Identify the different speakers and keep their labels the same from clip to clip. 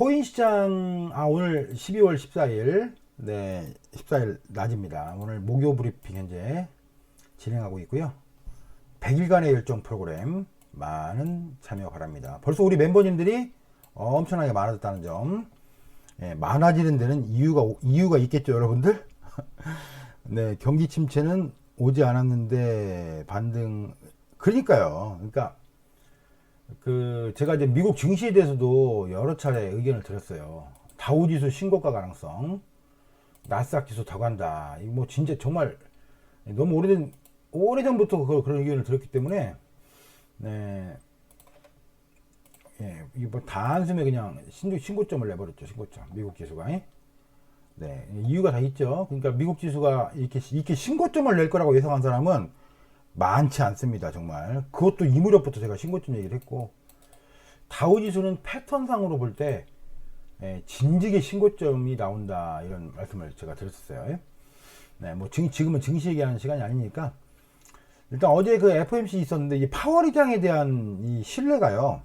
Speaker 1: 코인 시장, 오늘 12월 14일, 네, 14일 낮입니다. 오늘 목요 브리핑 현재 진행하고 있고요. 100일간의 열정 프로그램 많은 참여 바랍니다. 벌써 우리 멤버님들이 엄청나게 많아졌다는 점, 많아지는 데는 이유가 있겠죠, 여러분들? 네, 경기 침체는 오지 않았는데 반등, 그러니까요. 그러니까, 제가 이제 미국 증시에 대해서도 여러 차례 의견을 드렸어요. 다우지수 신고가 가능성, 나스닥 지수 더 간다. 이거 뭐 진짜 정말 너무 오래전부터 그런 의견을 드렸기 때문에, 네, 이거 뭐 단숨에 그냥 신고점을 내버렸죠. 신고점. 미국 지수가. 네, 이유가 다 있죠. 그러니까 미국 지수가 이렇게 신고점을 낼 거라고 예상한 사람은 많지 않습니다. 정말. 그것도 이 무렵부터 제가 신고점 얘기를 했고, 다우지수는 패턴상으로 볼 때 진지게 신고점이 나온다, 이런 말씀을 제가 드렸었어요. 네, 뭐 지금은 증시 얘기하는 시간이 아니니까 일단 어제 그 FOMC 있었는데 이 파월 의장에 대한 이 신뢰가요,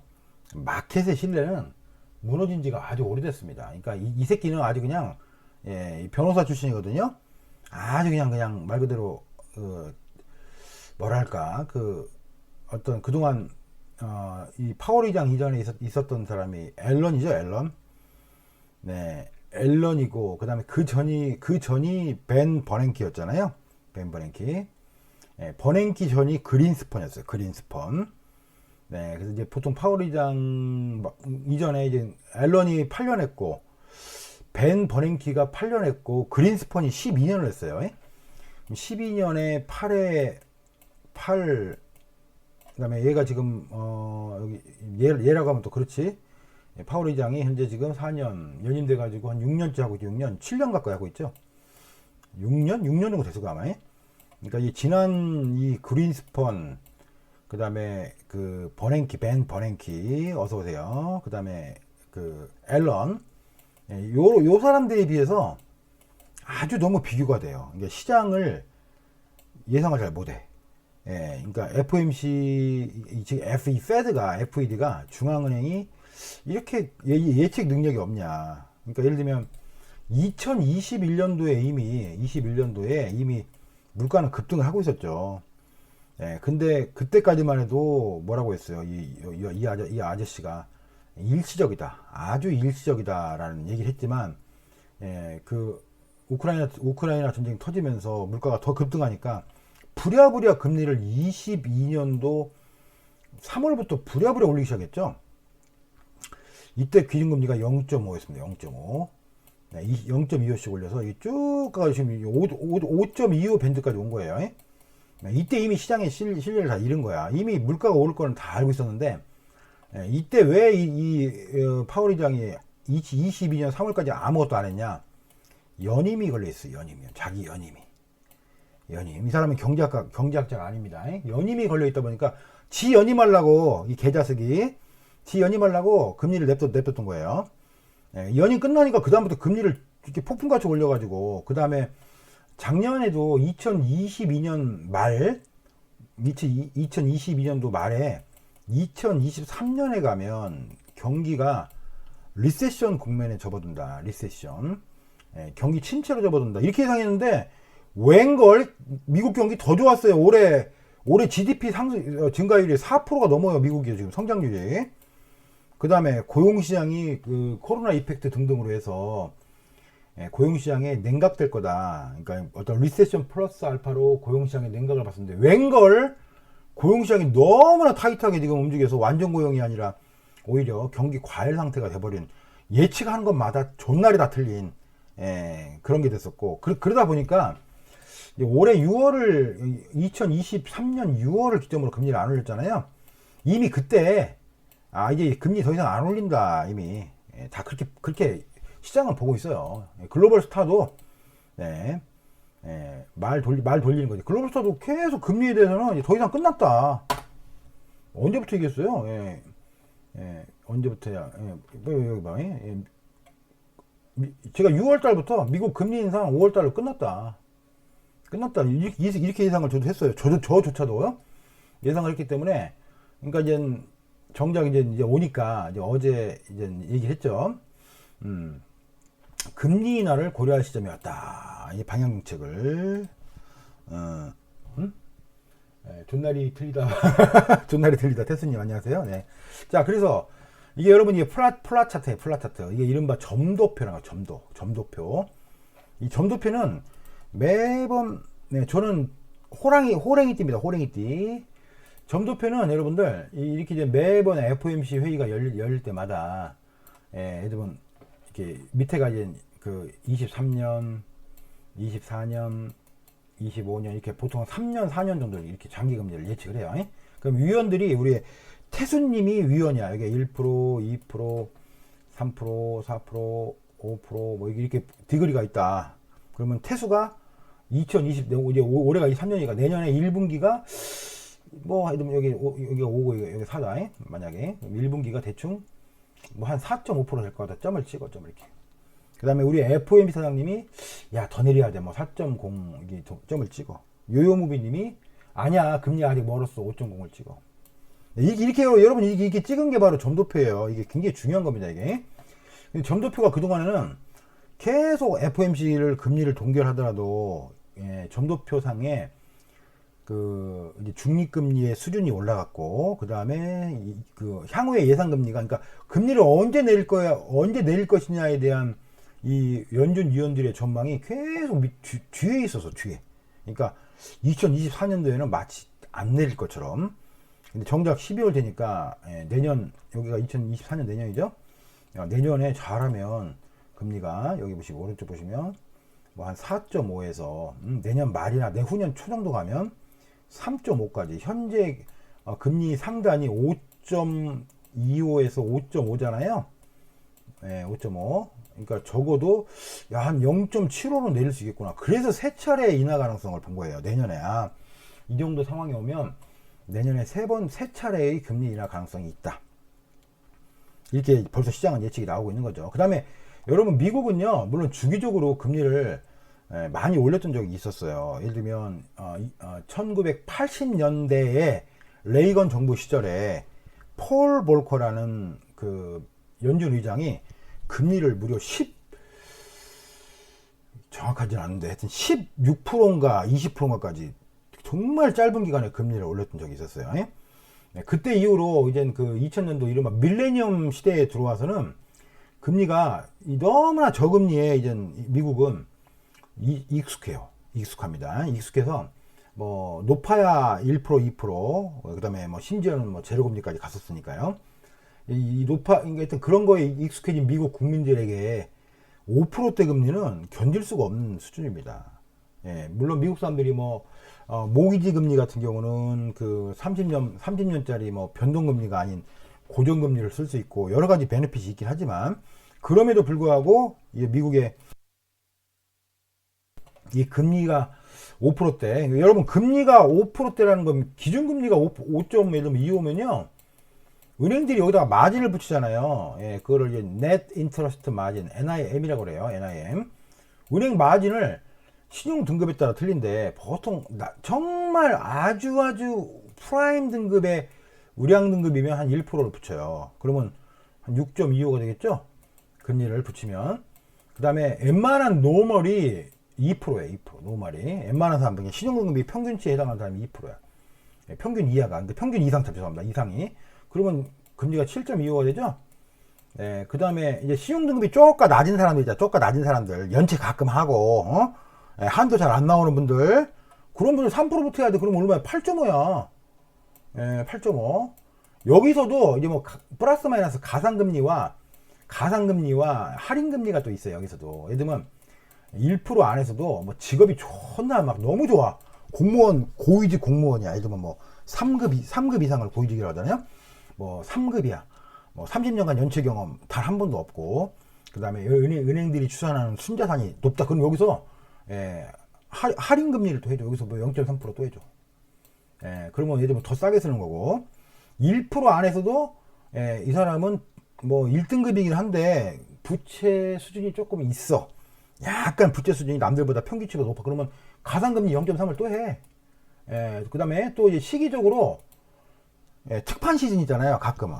Speaker 1: 마켓의 신뢰는 무너진 지가 아주 오래됐습니다. 그러니까 이 새끼는 아주 그냥 변호사 출신이거든요. 아주 그냥 말 그대로 뭐랄까, 어떤 그동안 이 파월 의장 이전에 있었던 사람이 앨런이죠, 앨런. 네, 앨런이고, 그 다음에 그 전이 벤 버냉키였잖아요. 벤 버냉키. 버냉키 전이 그린스펀이었어요. 그린스펀. 네, 그래서 이제 보통 파월 의장 이전에 이제 앨런이 8년 했고, 벤 버냉키가 8년 했고, 그린스펀이 12년을 했어요. 12년에 8에 8, 그 다음에 얘가 지금, 여기, 얘라고 하면 또 그렇지. 파월 의장이 현재 지금 4년, 연임돼가지고 한 6년째 하고 있죠. 6년, 7년 가까이 하고 있죠. 6년? 6년 정도 됐을 거 아마. 그러니까 이 지난 이 그린스펀, 그 다음에 벤 버냉키, 어서오세요. 그 다음에 앨런, 요 사람들에 비해서 아주 너무 비교가 돼요. 그러니까 시장을 예상을 잘 못해. 그러니까 FOMC, 즉 FED가 중앙은행이 이렇게 예측 능력이 없냐. 그러니까 예를 들면 2021년도에 이미 물가는 급등을 하고 있었죠. 근데 그때까지만 해도 뭐라고 했어요? 이 아저씨가 일시적이다. 아주 일시적이다라는 얘기를 했지만, 우크라이나 전쟁이 터지면서 물가가 더 급등하니까 부랴부랴 금리를 22년도 3월부터 부랴부랴 올리기 시작했죠. 이때 기준금리가 0.5였습니다. 0.5. 0.25씩 올려서 쭉 가서 지금 5.25 밴드까지 온 거예요. 이때 이미 시장의 신뢰를 다 잃은 거야. 이미 물가가 오를 거는 다 알고 있었는데, 이때 왜 파월 의장이 22년 3월까지 아무것도 안 했냐? 연임이 걸려 있어요. 자기 연임이. 이 사람은 경제학자가 아닙니다. 연임이 걸려 있다 보니까 지 연임하려고, 이 개자식이 지 연임하려고 금리를 냅뒀던 거예요. 연임 끝나니까 그다음부터 금리를 이렇게 폭풍같이 올려가지고, 그 다음에 작년에도 2022년 말, 2022년도 말에 2023년에 가면 경기가 리세션 국면에 접어든다. 리세션. 경기 침체로 접어든다. 이렇게 예상했는데, 웬걸 미국 경기 더 좋았어요. 올해 GDP 증가율이 4%가 넘어요. 미국이 지금 성장률이. 그 다음에 고용시장이 코로나 이펙트 등등으로 해서 고용시장에 냉각될 거다. 그러니까 어떤 리세션 플러스 알파로 고용시장의 냉각을 봤었는데, 웬걸 고용시장이 너무나 타이트하게 지금 움직여서 완전 고용이 아니라 오히려 경기 과열 상태가 돼버린, 예측하는 것마다 존나리 다 틀린 그런 게 됐었고, 그러다 보니까 올해 2023년 6월을 기점으로 금리를 안 올렸잖아요. 이미 그때 이제 금리 더 이상 안 올린다, 이미 다 그렇게 시장은 보고 있어요. 글로벌 스타도 말 돌리는 거지. 글로벌 스타도 계속 금리에 대해서는 더 이상 끝났다. 언제부터 얘기했어요? 언제부터야? 여기 봐. 제가 6월 달부터 미국 금리 인상 5월 달로 끝났다. 이렇게 예상을 저도 했어요. 저조차도요. 예상을 했기 때문에, 그러니까 이제 정작 이제 오니까 이제 어제 이제 얘기를 했죠. 금리 인하를 고려할 시점이었다. 이 방향 정책을 존나리 틀리다. 존나리 틀리다. 태수님 안녕하세요. 네. 자, 그래서 이게 여러분 이게 플랫 차트예요. 플랫 차트. 이게 이른바 점도표라고 점도표. 이 점도표는 매번 저는 호랭이띠입니다. 호랭이띠. 점도표는 여러분들 이렇게 이제 매번 FOMC 회의가 열릴 때마다 여러분 이렇게 밑에가 이제 그 23년, 24년, 25년 이렇게 보통 3년, 4년 정도 이렇게 장기 금리를 예측을 해요. 그럼 위원들이 우리 태수님이 위원이야. 이게 1%, 2%, 3%, 4%, 5% 뭐 이렇게 디그리가 있다. 그러면 태수가 2020 이제 올해가 23년이니까 내년에 1분기가 뭐 여기가 5고 여기 4다. 만약에 1분기가 대충 뭐 한 4.5% 될 것 같아. 점을 찍어 이렇게. 그 다음에 우리 FOMC 사장님이 야 더 내려야 돼. 뭐 4.0 이게 점을 찍어. 요요무비님이 아니야 금리 아직 멀었어. 5.0을 찍어. 이렇게 여러분 이게 찍은 게 바로 점도표예요. 이게 굉장히 중요한 겁니다. 이게 점도표가 그 동안에는 계속 FOMC를 금리를 동결하더라도 점도표상에 그 이제 중립금리의 수준이 올라갔고 그 다음에 그 향후의 예상금리가 그러니까 금리를 언제 내릴 거야 언제 내릴 것이냐에 대한 이 연준 위원들의 전망이 계속 뒤에 있어서 뒤에. 그러니까 2024년도에는 마치 안 내릴 것처럼. 근데 정작 12월 되니까 내년 여기가 2024년 내년이죠. 내년에 잘하면 금리가 여기 보시고 오른쪽 보시면 뭐 한 4.5에서 내년 말이나 내후년 초 정도 가면 3.5까지 현재 금리 상단이 5.25에서 5.5잖아요. 5.5. 그러니까 적어도 한 0.75로 내릴 수 있겠구나. 그래서 세 차례 인하 가능성을 본 거예요. 내년에 이 정도 상황이 오면 내년에 세 차례의 금리 인하 가능성이 있다. 이렇게 벌써 시장은 예측이 나오고 있는 거죠. 그 다음에 여러분 미국은요 물론 주기적으로 금리를 많이 올렸던 적이 있었어요. 예를 들면 1980년대에 레이건 정부 시절에 폴 볼커라는 그 연준 의장이 금리를 무려 정확하진 않은데 하여튼 16%인가 20%인가까지 정말 짧은 기간에 금리를 올렸던 적이 있었어요. 그때 이후로 이제 그 2000년도 이른바 밀레니엄 시대에 들어와서는 금리가 너무나 저금리에 이제 미국은 익숙합니다. 익숙해서 뭐 높아야 1% 2% 그다음에 뭐 심지어는 뭐 제로금리까지 갔었으니까요. 하여튼 그런 거에 익숙해진 미국 국민들에게 5%대 금리는 견딜 수가 없는 수준입니다. 물론 미국 사람들이 뭐 모기지 금리 같은 경우는 그 30년짜리 뭐 변동금리가 아닌 고정금리를 쓸 수 있고 여러 가지 베네핏이 있긴 하지만 그럼에도 불구하고 미국의 이 금리가 5%대 여러분 금리가 5%대라는 건 기준금리가 5.2오면요 은행들이 여기다가 마진을 붙이잖아요. 그거를 이제 Net Interest Margin NIM이라고 그래요. NIM 은행 마진을 신용 등급에 따라 틀린데 보통 정말 아주 프라임 등급의 우량 등급이면 한 1%를 붙여요. 그러면 한 6.25가 되겠죠? 금리를 붙이면. 그 다음에 웬만한 노멀이 2%예요. 2%. 노멀이. 웬만한 사람, 신용등급이 평균치에 해당하는 사람이 2%야. 평균 이하가. 근데 평균 이상 죄송합니다. 이상이. 그러면 금리가 7.25가 되죠? 그 다음에 이제 신용등급이 쪼까 낮은 사람들 있잖아. 쪼까 낮은 사람들. 연체 가끔 하고, 한도 잘 안 나오는 분들. 그런 분들 3% 붙어야 돼. 그러면 얼마야? 8.5야. 8.5. 여기서도 이제 뭐 플러스 마이너스 가상금리와 할인금리가 또 있어요. 여기서도. 예를 들면 1% 안에서도 뭐 직업이 존나 막 너무 좋아. 공무원, 고위직 공무원이야. 예를 들면 뭐 3급 이상을 고위직이라고 하잖아요. 뭐 3급이야. 뭐 30년간 연체 경험 단 한 번도 없고. 그 다음에 은행들이 추산하는 순자산이 높다. 그럼 여기서 할인금리를 또 해줘. 여기서 뭐 0.3% 또 해줘. 그러면 예를 들면 더 싸게 쓰는 거고 1% 안에서도 이 사람은 뭐 1등급이긴 한데 부채 수준이 조금 있어. 약간 부채 수준이 남들보다 평균치보다 높아. 그러면 가상금리 0.3을 또 해. 그 다음에 또 이제 시기적으로 특판 시즌 있잖아요. 가끔 뭐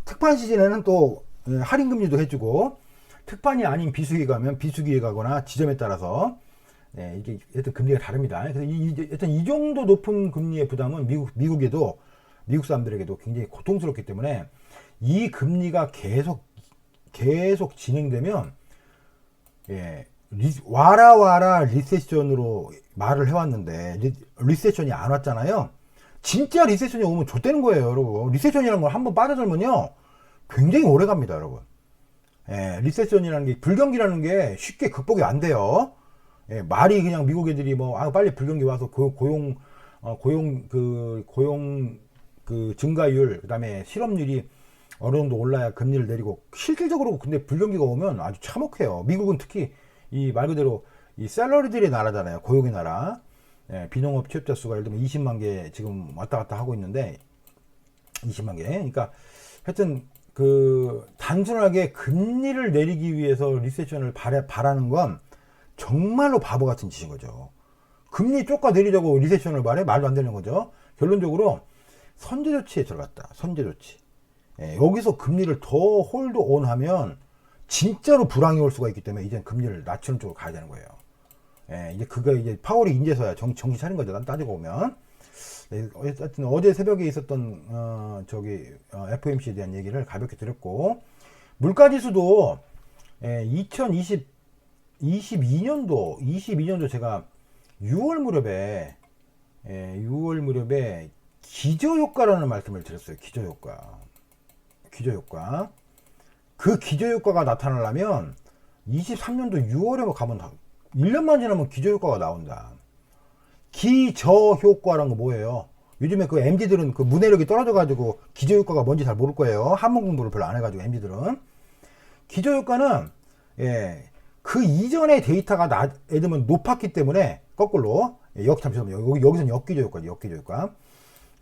Speaker 1: 특판 시즌에는 또 할인 금리도 해주고, 특판이 아닌 비수기 가면 비수기에 가거나 지점에 따라서 이게 하여튼 금리가 다릅니다. 그래서 하여튼 이 정도 높은 금리의 부담은 미국에도, 미국 사람들에게도 굉장히 고통스럽기 때문에 이 금리가 계속 진행되면, 와라 리세션으로 말을 해왔는데 리세션이 안 왔잖아요. 진짜 리세션이 오면 좆되는 거예요, 여러분. 리세션이라는 걸 한번 빠져들면요 굉장히 오래 갑니다, 여러분. 리세션이라는 게, 불경기라는 게 쉽게 극복이 안 돼요. 말이 그냥 미국 애들이 뭐 빨리 불경기 와서 고용 증가율, 그다음에 실업률이 어느 정도 올라야 금리를 내리고, 실질적으로 근데 불경기가 오면 아주 참혹해요. 미국은 특히 이 말 그대로 이 샐러리들의 나라잖아요. 고용의 나라. 비농업 취업자 수가 예를 들면 20만 개 지금 왔다 갔다 하고 있는데, 20만 개. 그러니까 하여튼 단순하게 금리를 내리기 위해서 리세션을 바라는 건 정말로 바보 같은 짓인 거죠. 금리 쪼까 내리자고 리세션을 말해? 말도 안 되는 거죠. 결론적으로 선제 조치에 들어갔다. 선제 조치. 여기서 금리를 더 홀드 하면 진짜로 불황이 올 수가 있기 때문에 이제 금리를 낮추는 쪽으로 가야 되는 거예요. 이제 이제 파월이 인제서야 정신 차린 거죠. 난 따지고 보면. 하여튼 어제 새벽에 있었던 FOMC에 대한 얘기를 가볍게 드렸고, 물가지수도 2022년도 제가 6월 무렵에 기저효과라는 말씀을 드렸어요. 기저효과. 그 기저효과가 나타나려면 23년도 6월에 가면 1년만 지나면 기저효과가 나온다. 기저효과라는 거 뭐예요? 요즘에 그 MZ들은 그 문해력이 떨어져가지고 기저효과가 뭔지 잘 모를 거예요. 한문 공부를 별로 안 해가지고 MZ들은. 기저효과는 그 이전의 데이터가 예를 들면 높았기 때문에 거꾸로 여기서는 역기저효과.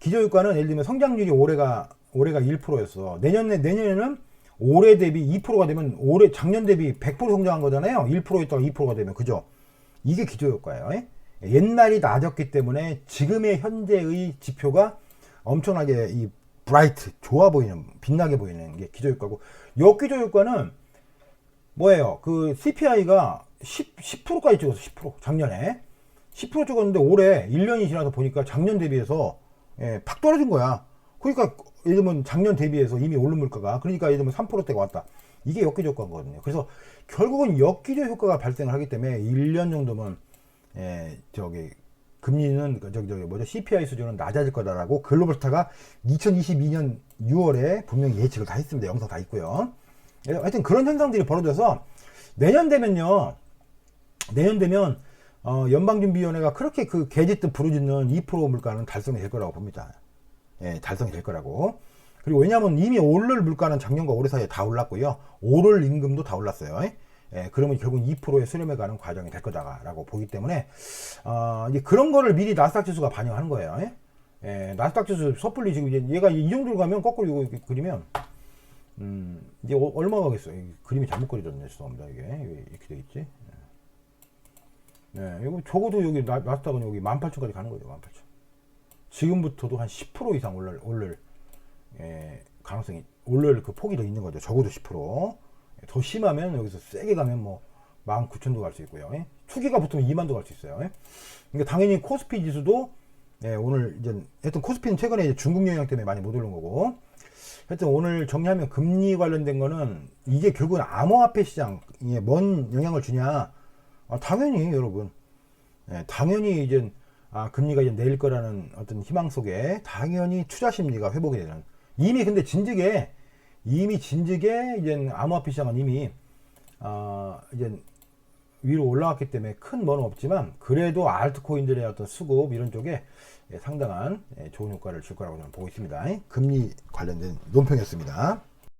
Speaker 1: 기저효과는 예를 들면 성장률이 올해가 1%였어. 내년에는 올해 대비 2%가 되면 작년 대비 100% 성장한 거잖아요. 1%였다가 2%가 되면, 그죠? 이게 기저효과예요. 옛날이 낮았기 때문에 지금의 현재의 지표가 엄청나게 이 브라이트, 좋아 보이는, 빛나게 보이는 게 기저효과고, 역기저효과는 뭐예요? 그 CPI가 10%까지 찍었어. 10% 작년에 10% 찍었는데 올해 1년이 지나서 보니까 작년 대비해서 팍 떨어진 거야. 그러니까 예를 들면 작년 대비해서 이미 오른 물가가, 그러니까 예를 들면 3%대가 왔다. 이게 역기저 효과거든요. 그래서 결국은 역기저 효과가 발생을 하기 때문에 1년 정도면 금리는 CPI 수준은 낮아질 거다라고 글로벌스타가 2022년 6월에 분명히 예측을 다 했습니다. 영상 다 있고요. 하여튼 그런 현상들이 벌어져서 내년 되면 연방준비위원회가 그렇게 그 개짓듯 부르짖는 2% 물가는 달성이 될 거라고 봅니다. 달성이 될 거라고. 그리고 왜냐하면 이미 오를 물가는 작년과 올해 사이에 다 올랐고요. 오를 임금도 다 올랐어요. 그러면 결국 2%의 수렴해 가는 과정이 될 거다라고 보기 때문에 이제 그런 거를 미리 나스닥 지수가 반영하는 거예요. 나스닥 지수 섣불리 지금 이제 얘가 이 정도로 가면 거꾸로 이거 그리면 이제 얼마 가겠어요? 그림이 잘못 그려졌네. 죄송합니다. 이게 이렇게 되겠지. 이거 적어도 여기 나스닥은 여기 18,000까지 가는 거죠. 18,000. 지금부터도 한 10% 이상 오를 가능성이, 오를 그 폭이 더 있는 거죠. 적어도 10%. 더 심하면 여기서 세게 가면 뭐 19,000도 갈 수 있고요. 투기가 붙으면 2만도 갈 수 있어요. 그러니까 당연히 코스피 지수도 오늘 이제 하여튼 코스피는 최근에 이제 중국 영향 때문에 많이 못 오른 거고, 하여튼 오늘 정리하면 금리 관련된 거는 이게 결국은 암호화폐 시장에 뭔 영향을 주냐? 당연히 여러분, 당연히 이제 금리가 이제 내릴 거라는 어떤 희망 속에 당연히 투자 심리가 회복이 되는, 이미 근데 진즉에 이제 암호화폐 시장은 이미 이제 위로 올라왔기 때문에 큰 뭐는 없지만, 그래도 알트코인들의 어떤 수급 이런 쪽에 상당한 좋은 효과를 줄 거라고 저는 보고 있습니다. 금리 관련된 논평이었습니다.